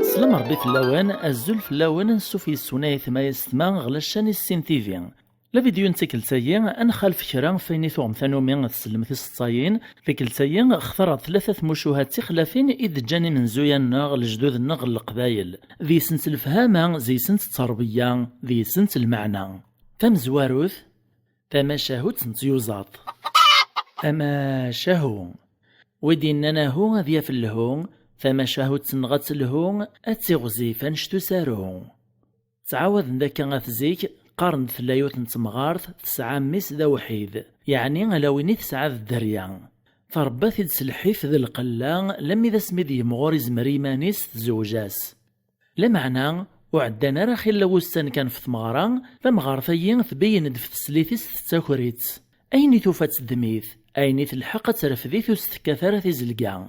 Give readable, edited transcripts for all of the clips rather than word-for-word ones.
سلام ربي في اللوان الزول في اللوان نسوفي السناي ثما يستما غلاشاني السين تيفي. لا فيديو نتكلتايا أنا خالف شرا فيني ثوم ثانومي تسلم في الصاين تكلتايا اخترت ثلاثة مشوهات تخلافين إذ جاني من زويا ناغ الجدود ناغ القبايل ذي سنت الفهامة زي سنت التربية ذي سنت المعنى تم زواروث تما شاهو تنتيوزاط أما شاهو وديننا هو ذي في الهون فما شاهو تنغت الهون أتيغزي فانشتو سارو تعاوذ ذاك غاثزيك قارن ثلايوت نتمغارث تسعى ميس ذا وحيد يعني غلاويني تسعى الدريا فربات يدسلحيف ذا القلان لم إذا سميد يمغوريز مريمانيس تزوجاس لمعنى وعدنا راخي لوستان كان في ثمغران فمغارثيين تبين دف تسليثيس تتاكوريت أيني توفات الدميث أيني تلحق ترفذيث وستكاثارة تزلقا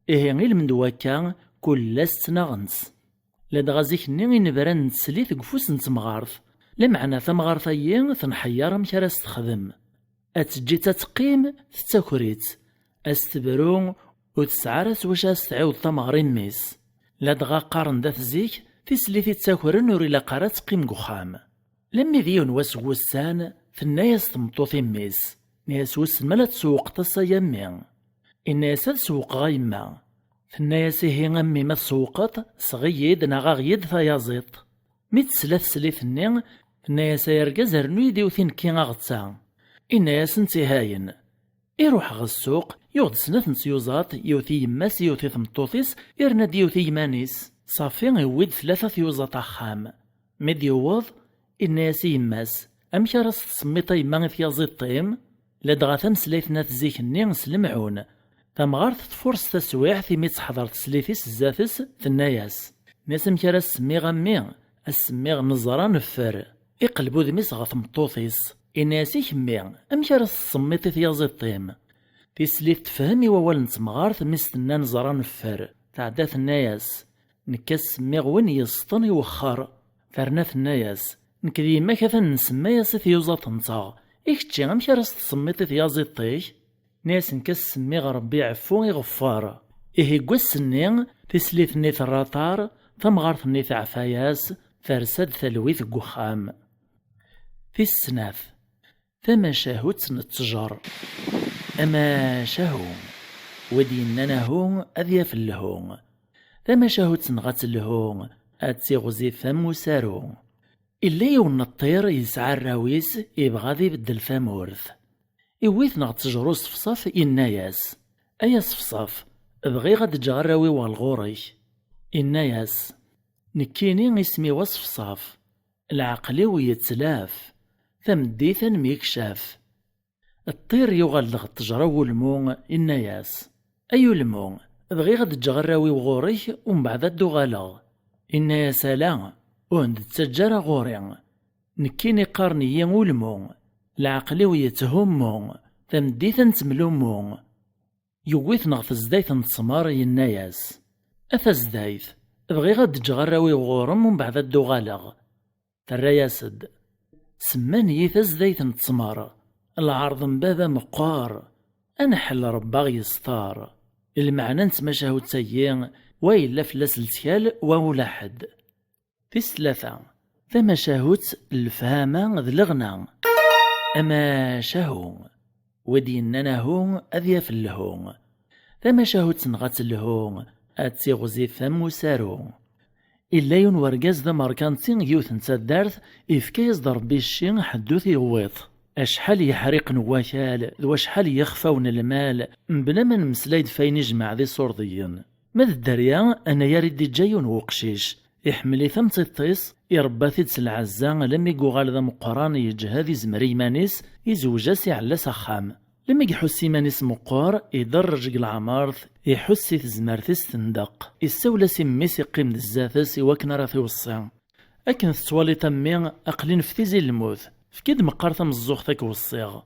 إيه غير من دواكا كل استناغنس لاد غازيك ني نبران نتسليث قفوس نتمغارث لمعنى ثمغارثيين ثنحيار مكراس تخدم أتجي تتقيم تتاكوريت أستبرون وتسعارس واش أستعيود ثمغرين ميس لاد غا قارن ذات زيك تسليثي تاكورن وريلا قارا تقيم قخام لمي ذيون وسان ثناياس تمطوثي ميس ناس وسن تسوق تصيامين الناس تسوق غايما ثناياسي هي غمي ما تسوقت صغيد نغاغيد ثيازيط ميت سلاث سليثني ثناياسا يرقز رنويدي وثين كي غاغتسا الناس انتهاين يروح غا السوق يوض سنة نسيوزات يوثي يماس يوثي ثمطوثيس يرند يوثي يمانيس صافي يويد ثلاثة ثيوزات أخام ميد يوض الناس يماس أمك راس تسميطا يما ثيازيط طيم لدغا ثمسليثنا تزيك الني سلمعون تمغارث تفورس تسويع ثيميت حضرت سليثيس الزاثس ثناياس ناس مكرا سمي غمي السمي نزرا نفر يقلبو ذميس غا ثمطوثيس إناسي كمي أمك راس تسميطي ثيازيط طيم تيسليث تفهمي ووال نتمغارث ميستنا نزرا نفر تعدا ثناياس نكاس سمي غوين يسطن يوخر فرنا ثناياس نكدي ما كثن نسمي ثيوزات نتا إكتشي غمك راس تسميطي ثيازيط طيش ناس نكاس سمي ربي عفو يغفار إيه قوسني تسليثني ثراطار ثمغارثني ثعفاياس فرسد ثلويث قخام في السناف ثما شاهو تنتجر أما شاهو وديننا هو أذياف اللهون ثما شاهو تنغت اللهون أتيغزي فم وسارو إلا يون الطير يسعى الراويس يبغى ذي بدل فامورث إويث نغ تجرو صفصاف إناياس أيا صفصاف بغي غاد جغراوي والغوريش إناياس نكيني اسمي وصفصاف العقلي يتلاف ثمديثا ميكشاف الطير يغلغ تجراو المون إناياس أيو المون بغي غاد جغراوي وغوريش ومن بعد دو غالغ إناياس لا وند تسجر غوري نكيني قارني ولمون العقلي يتهمون تمديثا نتملومون يويث نغف زدايث نتسمار يناياس أثا زدايث بغي غاد تجغراوي غورم ومن بعد الدو غالغ تراياسد سمان يثا زدايث نتسمار العرض مبابا مقار أنا حل رباغ يستار المعنى نتماشاهو تسيين وإلا فلاس التيال وولاحد في الثلاثة ثما شاهوت الفهامة ذ الغنى أما شاهو وديننا هو أذياف اللهون ثما شاهوت نغات اللهون أتيغزي فم وسارو إلا يون ورقاز ذا ماركانتين يوث نتادارث إفكايز ضربي الشين حدوث يغويط أشحال يحرق نواكال ذو أشحال يخفون المال بلا ما نمسلايد فاين يجمع ذي صورضيين ماذا الدريا أنا يريد جايون وقشيش يحملي ثمت الطيس يربى ثيدس العزان لما يقوغال ذا مقران يجهاد يزمري مانيس يزوجاسي على سخام لما يحس مانيس مقار يدرج العمارث يحس تزمارثيس تندق يسولاسي ميس يقيم الزاثس يوكنا راثي وصيان أكن تتوالي تمين أقلين في تيزي الموت فكيد مقارثة مزوخ ثاك وصيغ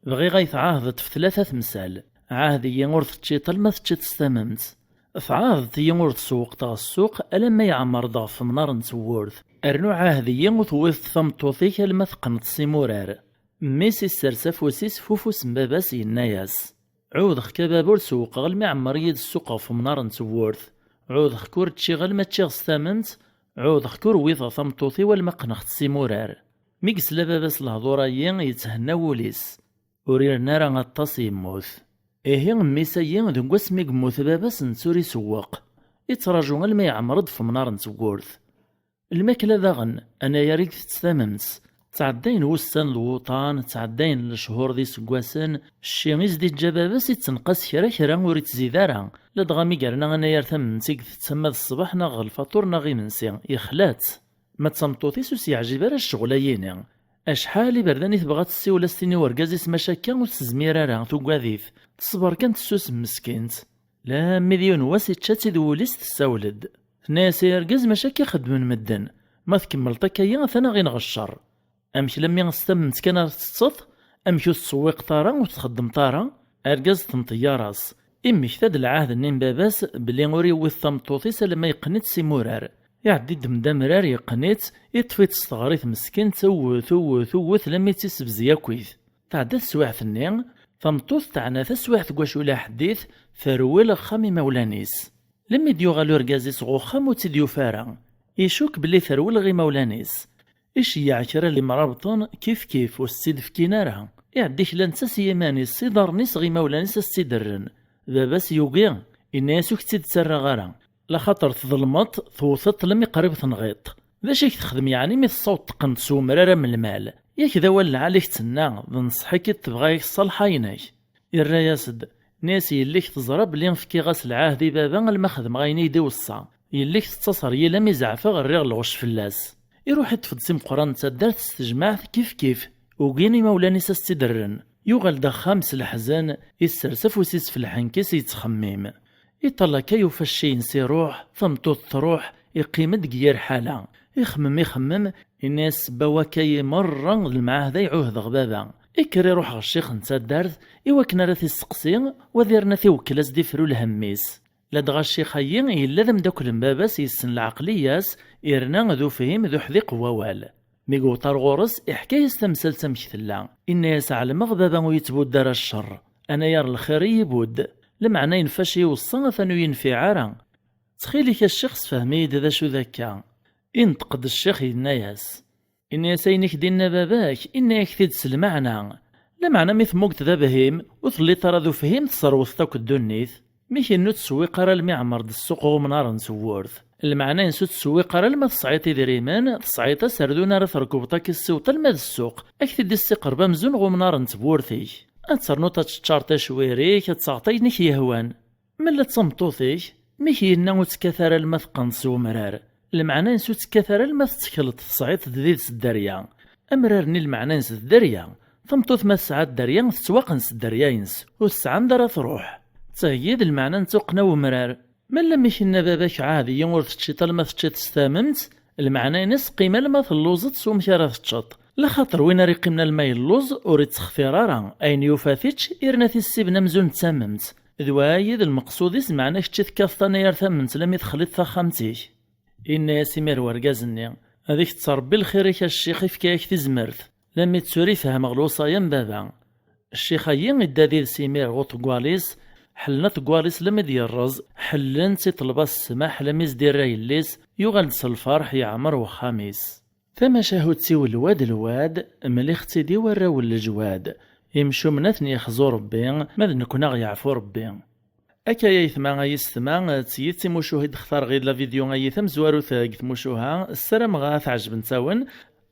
بغي غايث عاهدت في ثلاثة تمثال عاهدي ينغرث تشيطل ما تستممت فعاضت يمورد سوق تاع السوق ألما يعمر ضعف منار نتورث أرنو عاهدي وثوث ثمطوثيك المثقن تسيمورار ميس السرسة فوسيس فوفوس مباباس يناياس عود خكا بابور سوق غل ما عمر يد السوق في منار نتورث عود خكور تشيغل ما تشيغ ستامنت عود خكور ويضا ثمطوثي والمقنخ تسيمورار ميكس لباباس الهضورايين يتهنى وليس ورير نارا غطاس يموت إيه ميسايين دنقوس ميق موت باباس نسوري سواق يتراجو غل ما يعمرض في منار نتورث الماكلة داغن أنا ياريك تستاممت تعدين وسان الوطان تعدين الشهور دي سكواسن الشيميز دي الجبابس يتنقص كرا وريت زيدارا لدغا ميقارنا انا يرثم نتيك تسمى الصباح ناغ الفطور ناغي منسي يخلات ما تسمطوطيس وسي عجيب راه الشغلايين اشحال برداني تبغى تسيولا ستيني ورقازيس مشاكا وتزمير راه توكاذيف تصبر كانت تسوس مسكينت لا مليون واسي تشاتي دوليس تساولد ناس يرقز مشاكا خدمن مدن ما تكمل طكايا ثنا غي نغشر أمك لمي غستمت كان تتصط أمك تسويق طارا وتخدم طارا أرقز تنطياراس إمك ثاد العهد النين باباس بلي غوري ويثمطوطيس لما يقنيت سيمورار يعدي دمدامرار يقنيت يطفي تستغريث مسكين ثوث لما تيسبزيا كويث تعدى سواعث النين ثمطوث تاعنا ثسواعث كواشولا حديث ثرويل خامي مولانيس لما ديو غالو رقازيس غوخام وتديو فارا يشوك بلي ثرويل غي مولانيس إيش يعكر اللي مرابطون كيف والسيد في كينارها يعديك لانساس يماني السيدرنيس غي مولانيس السيدرن باباس يوقي الناس كتيد تسرى غارا لا خاطر تظلمت ثوثت لم يقرب تنغيط ذا شيك تخدم يعني مثل صوت تقن سومرارا من المال ياك ذا ولا عليك تسنى ذنصحك تبغايك الصالحاينك الرياسد ناس يليك تزرب لين فكي غاس العهدي بابا المخدم غايني يدي وصا يليك تتصر يلا ميزعفا غير الغش فلاس يروح يتفض سيم قران تسدرت استجماع كيف وقيني مولاني سستدرن يوغل دا خامس الحزان يسرسف وسيس في الحنكس يتخمم يطلع كي فشي نسي روح ثمطوط تروح يقيم دقير حالة يخمم الناس بوا كي مرة المعاهدة يعوه ضغبابا يكري روح الشيخ نتسدرت إواكنا راثي السقسي وذيرنا في وكلاس ديفرو الهميس لدغا الشيخين إلا ذم داكل مباباس يسن العقلياس إرنا ذو فهم ذو حذيق ووال ميقو طرغورس إحكاية تمثل تمثلا إن يسعى المغبابا ويتبود دار الشر أنا يار الخير يبود لمعنى ينفشي وصا ثانو ينفي عارا تخيلك الشخص فهمي ذا شو ذاكا انتقد الشيخ الناس إن يسينك دينا باباك إن يكثيد سلمعنا لمعنى مثل موقت ذا بهيم وثلي ترى ذو فهم تصروث تاك الدنيث ميكي نو تسوي قرا المعمر د السوق ومنار نسورث المعنى نسو تسوي قرا الما تصعيطي دريمان تصعيطا سردونا راه تركبطا كالسوط الما السوق اكثر دي السقر بمزون غومنار نتبورثيك اتسرنوطا تشارطا شويريك تصعطي نك يهوان ملا تصمطوثيك ميكي نو تكثر الما ثقنص ومرار المعنى نسو تكثر الما تسكلط تصعيط ديد الدريا امرارني المعنى نس الدريا ثمطوث ما ساعات دريا تسواقنس الدريا ينس والساعه دارا تروح تأييد المعنى نتوقنا ومرار من لم يكن باباك عادي يمور تشيط لما تشيط استاممت المعنى نس قيمة لما اللوز تسوم شارة تشط لا خاطر وين ري قيمنا الماء اللوز وريد تخفيرارا أين يوفاثيتش إرنا في السبنا مزون تسممت ذوايد المقصود اسمعنا كتشيت كاثانا يرثمنت لم يدخلت ثخمتيك إن ياسمير ورقازني هذيك تربي الخير الشيخ في كايك تزمرث لم يتسوري فهم غلوصا يم بابا الشيخين الداديد سيمير غوط كواليس حلنا تقواليس لما ديال الرز حلن تطلبا السماح لميز ديال رايليس يغلد الفرح يعمر وخاميس ثما شاهوتي الواد ملي ختي دي وراو الجواد يمشو مناثني يخزو ربي ماذا نكون غيعفو ربي أكا يثما غيستما تيتي مشاهد اختار غير لا فيديو غيثم زوارو ثاقت مشوها السلام غاث عجب نتاون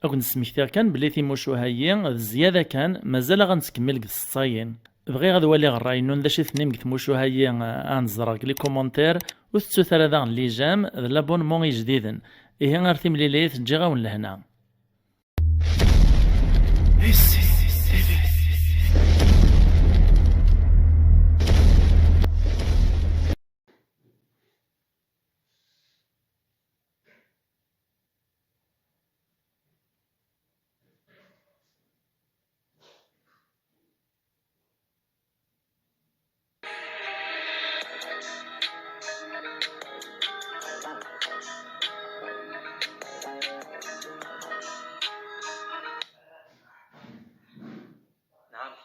أكون نسميكتا كان بلي ثي مشوهايين زيادة كان مازال غنتكمل قصصاين بغي غاد ولي غراي نون داش اثنين كتموشو هاي انزرق لي كومونتير وثلاثه ثلاثه لي جام لابونمون جديدا ايه غارتي مليليت تجي غاون لهنا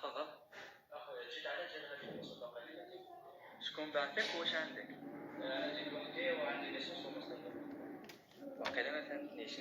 تفضل. اخويا جيت على جال هذه المسابقه اللي شكون بعثك واش عندك؟ عندي كوميتي وعندي ليسونس وماستر. واقيلا ما فهمتنيش.